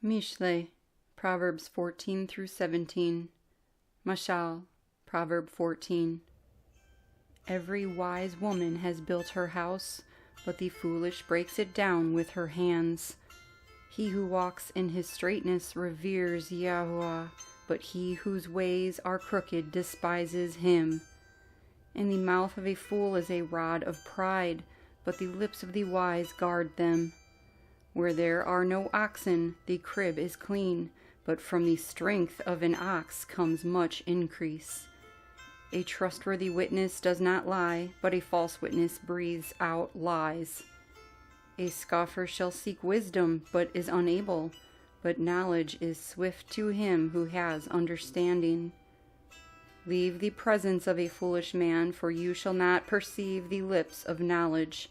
Mishley, Proverbs 14 through 17. Mashal, Proverb 14. Every wise woman has built her house, but the foolish breaks it down with her hands. He who walks in his straightness reveres Yahuah, but he whose ways are crooked despises him. In the mouth of a fool is a rod of pride, but the lips of the wise guard them. Where there are no oxen, the crib is clean, but from the strength of an ox comes much increase. A trustworthy witness does not lie, but a false witness breathes out lies. A scoffer shall seek wisdom, but is unable, but knowledge is swift to him who has understanding. Leave the presence of a foolish man, for you shall not perceive the lips of knowledge.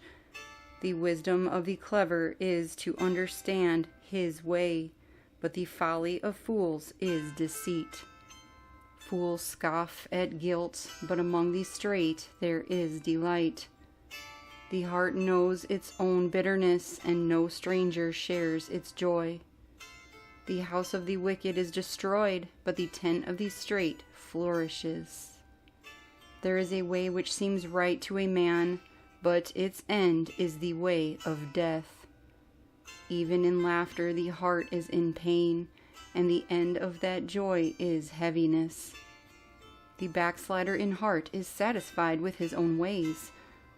The wisdom of the clever is to understand his way, but the folly of fools is deceit. Fools scoff at guilt, but among the straight there is delight. The heart knows its own bitterness, and no stranger shares its joy. The house of the wicked is destroyed, but the tent of the straight flourishes. There is a way which seems right to a man, but its end is the way of death. Even in laughter the heart is in pain, and the end of that joy is heaviness. The backslider in heart is satisfied with his own ways,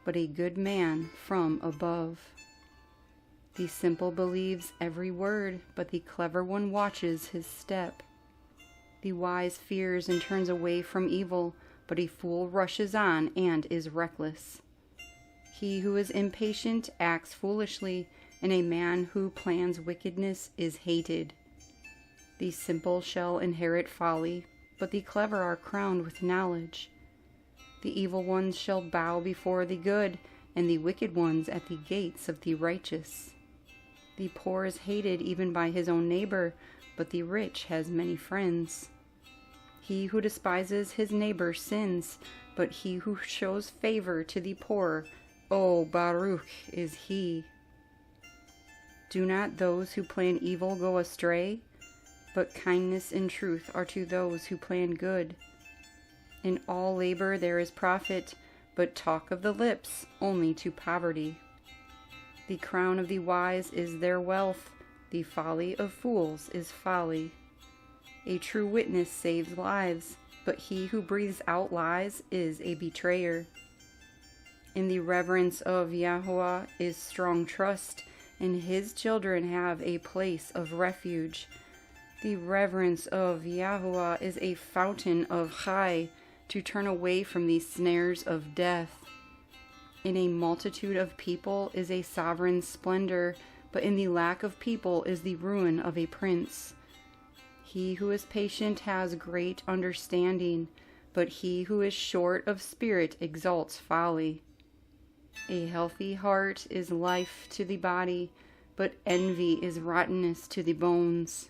but a good man from above. The simple believes every word, but the clever one watches his step. The wise fears and turns away from evil, but a fool rushes on and is reckless. He who is impatient acts foolishly, and a man who plans wickedness is hated. The simple shall inherit folly, but the clever are crowned with knowledge. The evil ones shall bow before the good, and the wicked ones at the gates of the righteous. The poor is hated even by his own neighbor, but the rich has many friends. He who despises his neighbor sins, but he who shows favor to the poor, oh, Baruch is he. Do not those who plan evil go astray? But kindness and truth are to those who plan good. In all labor there is profit, but talk of the lips only to poverty. The crown of the wise is their wealth, the folly of fools is folly. A true witness saves lives, but he who breathes out lies is a betrayer. In the reverence of Yahuah is strong trust, and his children have a place of refuge. The reverence of Yahuah is a fountain of chai, to turn away from the snares of death. In a multitude of people is a sovereign's splendor, but in the lack of people is the ruin of a prince. He who is patient has great understanding, but he who is short of spirit exalts folly. A healthy heart is life to the body, but envy is rottenness to the bones.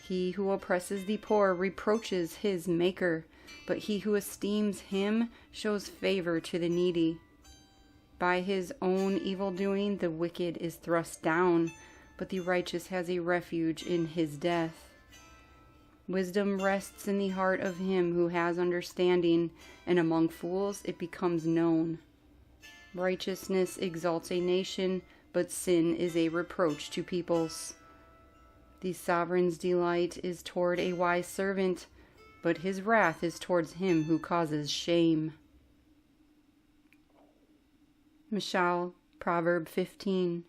He who oppresses the poor reproaches his maker, but he who esteems him shows favor to the needy. By his own evil doing the wicked is thrust down, but the righteous has a refuge in his death. Wisdom rests in the heart of him who has understanding, and among fools it becomes known. Righteousness exalts a nation, but sin is a reproach to peoples. The sovereign's delight is toward a wise servant, but his wrath is towards him who causes shame. Mashal, Proverb 15.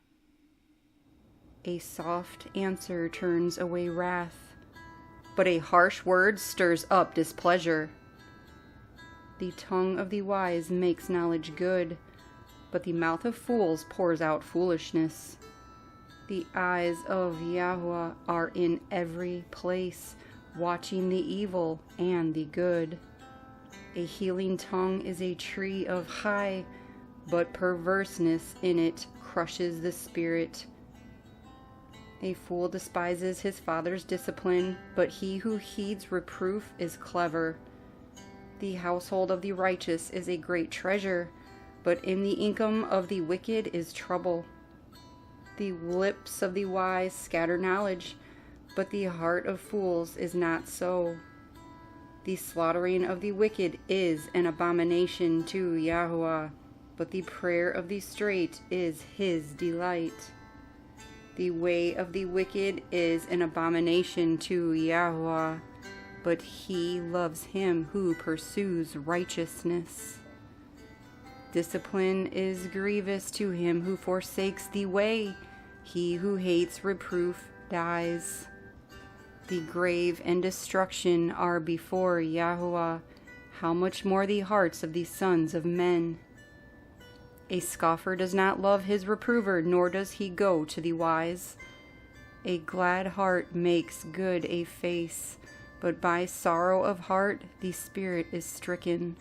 A soft answer turns away wrath, but a harsh word stirs up displeasure. The tongue of the wise makes knowledge good, but the mouth of fools pours out foolishness. The eyes of Yahuah are in every place, watching the evil and the good. A healing tongue is a tree of chai, but perverseness in it crushes the spirit. A fool despises his father's discipline, but he who heeds reproof is clever. The household of the righteous is a great treasure, but in the income of the wicked is trouble. The lips of the wise scatter knowledge, but the heart of fools is not so. The slaughtering of the wicked is an abomination to Yahuah, but the prayer of the straight is his delight. The way of the wicked is an abomination to Yahuah, but he loves him who pursues righteousness. Discipline is grievous to him who forsakes the way. He who hates reproof dies. The grave and destruction are before Yahuah. How much more the hearts of the sons of men? A scoffer does not love his reprover, nor does he go to the wise. A glad heart makes good a face, but by sorrow of heart the spirit is stricken.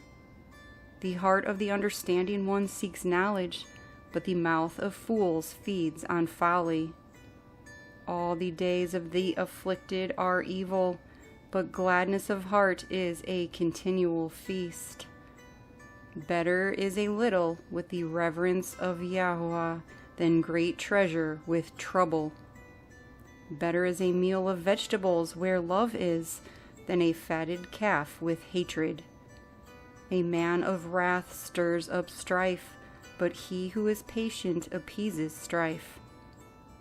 The heart of the understanding one seeks knowledge, but the mouth of fools feeds on folly. All the days of the afflicted are evil, but gladness of heart is a continual feast. Better is a little with the reverence of Yahuah than great treasure with trouble. Better is a meal of vegetables where love is than a fatted calf with hatred. A man of wrath stirs up strife, but he who is patient appeases strife.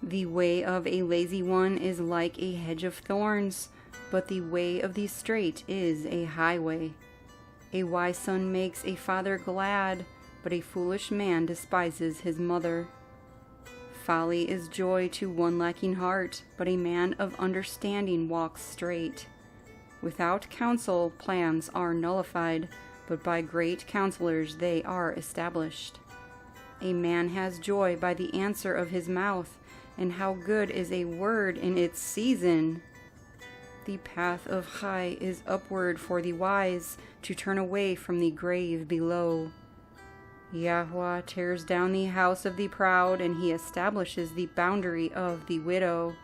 The way of a lazy one is like a hedge of thorns, but the way of the straight is a highway. A wise son makes a father glad, but a foolish man despises his mother. Folly is joy to one lacking heart, but a man of understanding walks straight. Without counsel, plans are nullified, but by great counselors they are established. A man has joy by the answer of his mouth, and how good is a word in its season! The path of high is upward for the wise, to turn away from the grave below. Yahuah tears down the house of the proud, and he establishes the boundary of the widow.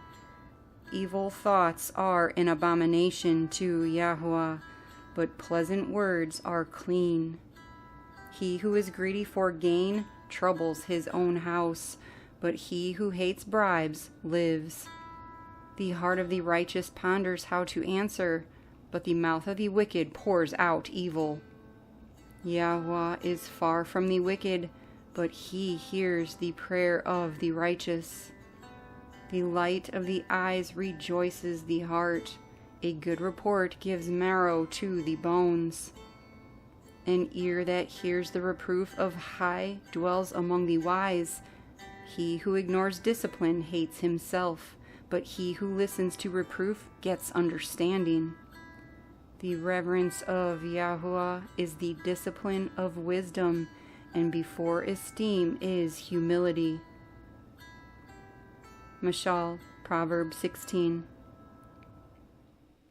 Evil thoughts are an abomination to Yahuah, but pleasant words are clean. He who is greedy for gain troubles his own house, but he who hates bribes lives. The heart of the righteous ponders how to answer, but the mouth of the wicked pours out evil. Yahuah is far from the wicked, but he hears the prayer of the righteous. The light of the eyes rejoices the heart. A good report gives marrow to the bones. An ear that hears the reproof of high dwells among the wise. He who ignores discipline hates himself, but he who listens to reproof gets understanding. The reverence of Yahuah is the discipline of wisdom, and before esteem is humility. Mashal, Proverbs 16.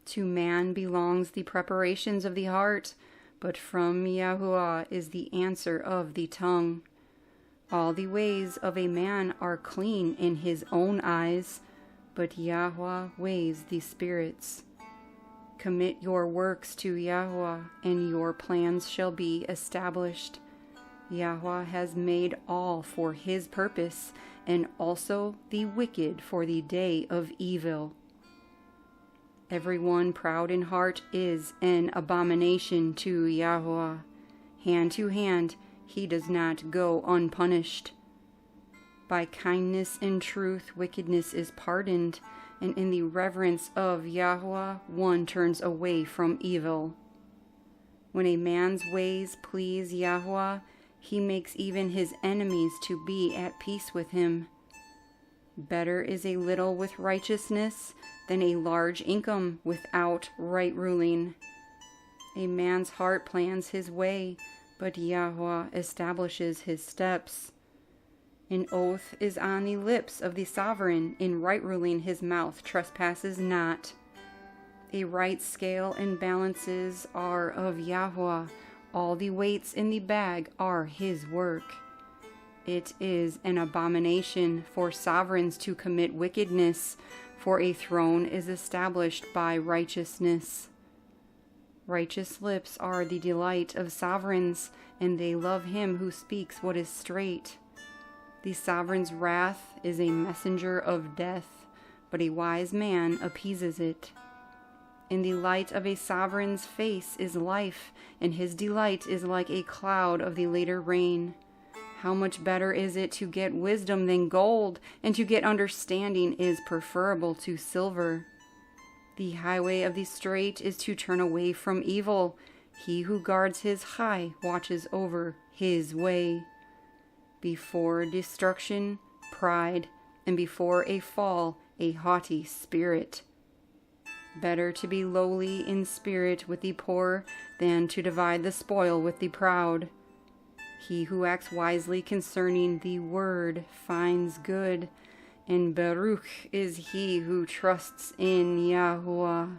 To man belongs the preparations of the heart, but from Yahuah is the answer of the tongue. All the ways of a man are clean in his own eyes, but Yahuah weighs the spirits. Commit your works to Yahuah, and your plans shall be established. Yahuah has made all for his purpose, and also the wicked for the day of evil. Everyone proud in heart is an abomination to Yahuah. Hand to hand, he does not go unpunished. By kindness and truth, wickedness is pardoned, and in the reverence of Yahuah, one turns away from evil. When a man's ways please Yahuah, he makes even his enemies to be at peace with him. Better is a little with righteousness than a large income without right ruling. A man's heart plans his way, but Yahuah establishes his steps. An oath is on the lips of the sovereign, in right ruling his mouth trespasses not. A right scale and balances are of Yahuah, all the weights in the bag are his work. It is an abomination for sovereigns to commit wickedness, for a throne is established by righteousness. Righteous lips are the delight of sovereigns, and they love him who speaks what is straight. The sovereign's wrath is a messenger of death, but a wise man appeases it. In the light of a sovereign's face is life, and his delight is like a cloud of the later rain. How much better is it to get wisdom than gold, and to get understanding is preferable to silver. The highway of the straight is to turn away from evil. He who guards his high watches over his way. Before destruction, pride, and before a fall, a haughty spirit. Better to be lowly in spirit with the poor than to divide the spoil with the proud. He who acts wisely concerning the word finds good, and Baruch is he who trusts in Yahuah.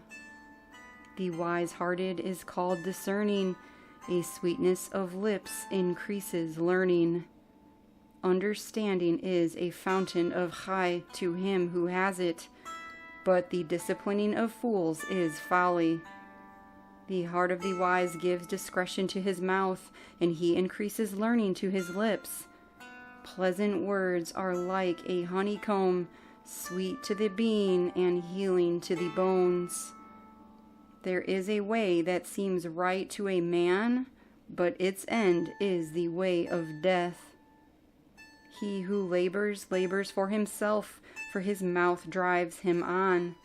The wise-hearted is called discerning. A sweetness of lips increases learning. Understanding is a fountain of chai to him who has it, but the disciplining of fools is folly. The heart of the wise gives discretion to his mouth, and he increases learning to his lips. Pleasant words are like a honeycomb, sweet to the being and healing to the bones. There is a way that seems right to a man, but its end is the way of death. He who labors, labors for himself, for his mouth drives him on.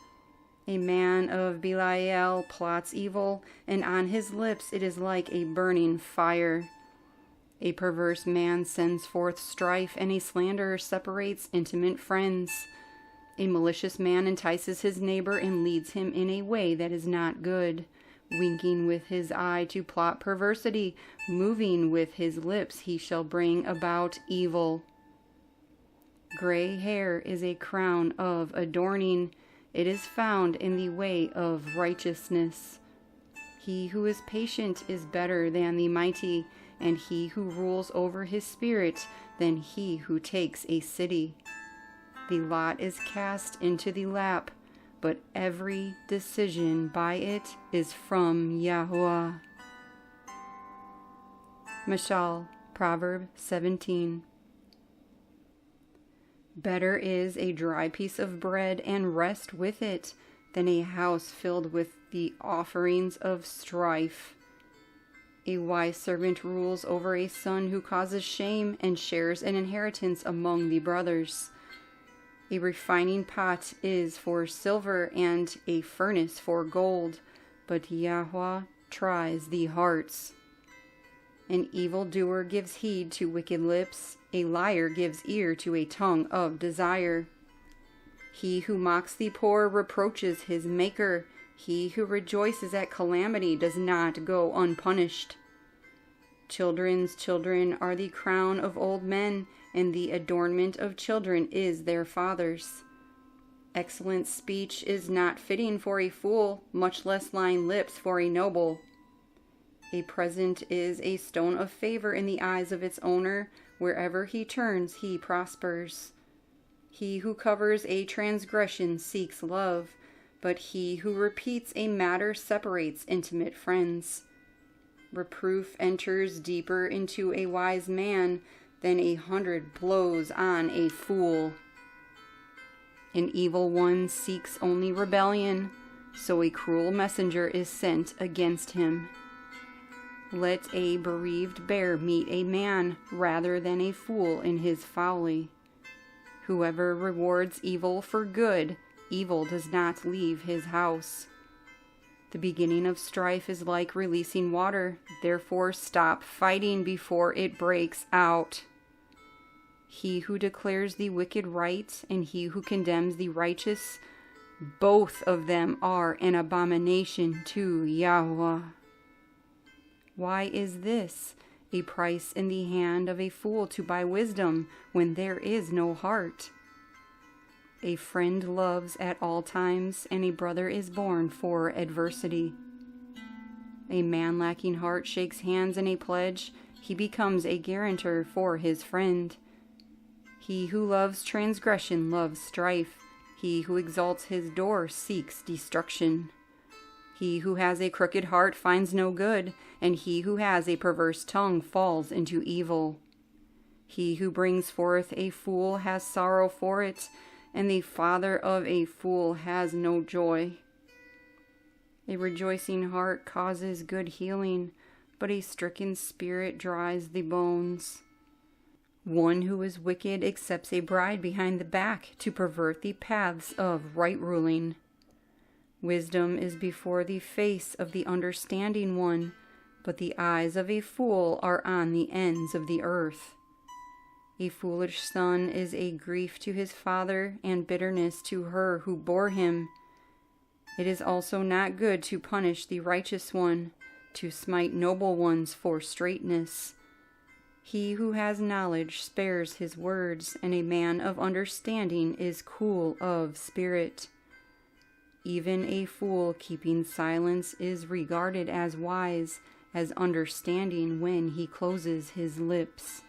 A man of Belial plots evil, and on his lips it is like a burning fire. A perverse man sends forth strife, and a slanderer separates intimate friends. A malicious man entices his neighbor and leads him in a way that is not good, winking with his eye to plot perversity, moving with his lips he shall bring about evil. Gray hair is a crown of adorning. It is found in the way of righteousness. He who is patient is better than the mighty, and he who rules over his spirit than he who takes a city. The lot is cast into the lap, but every decision by it is from Yahuah. Mashal, Proverb 17. Better is a dry piece of bread and rest with it than a house filled with the offerings of strife. A wise servant rules over a son who causes shame and shares an inheritance among the brothers. A refining pot is for silver and a furnace for gold, but Yahuah tries the hearts. An evildoer gives heed to wicked lips. A liar gives ear to a tongue of desire. He who mocks the poor reproaches his maker. He who rejoices at calamity does not go unpunished. Children's children are the crown of old men, and the adornment of children is their fathers. Excellent speech is not fitting for a fool, much less lying lips for a noble. A present is a stone of favor in the eyes of its owner. Wherever he turns, he prospers. He who covers a transgression seeks love, but he who repeats a matter separates intimate friends. Reproof enters deeper into a wise man than 100 blows on a fool. An evil one seeks only rebellion, so a cruel messenger is sent against him. Let a bereaved bear meet a man rather than a fool in his folly. Whoever rewards evil for good, evil does not leave his house. The beginning of strife is like releasing water, therefore stop fighting before it breaks out. He who declares the wicked right and he who condemns the righteous, both of them are an abomination to Yahweh. Why is this? A price in the hand of a fool to buy wisdom when there is no heart. A friend loves at all times, and a brother is born for adversity. A man lacking heart shakes hands in a pledge. He becomes a guarantor for his friend. He who loves transgression loves strife. He who exalts his door seeks destruction. He who has a crooked heart finds no good, and he who has a perverse tongue falls into evil. He who brings forth a fool has sorrow for it, and the father of a fool has no joy. A rejoicing heart causes good healing, but a stricken spirit dries the bones. One who is wicked accepts a bribe behind the back to pervert the paths of right ruling. Wisdom is before the face of the understanding one, but the eyes of a fool are on the ends of the earth. A foolish son is a grief to his father and bitterness to her who bore him. It is also not good to punish the righteous one, to smite noble ones for straightness. He who has knowledge spares his words, and a man of understanding is cool of spirit. Even a fool keeping silence is regarded as wise, as understanding when he closes his lips.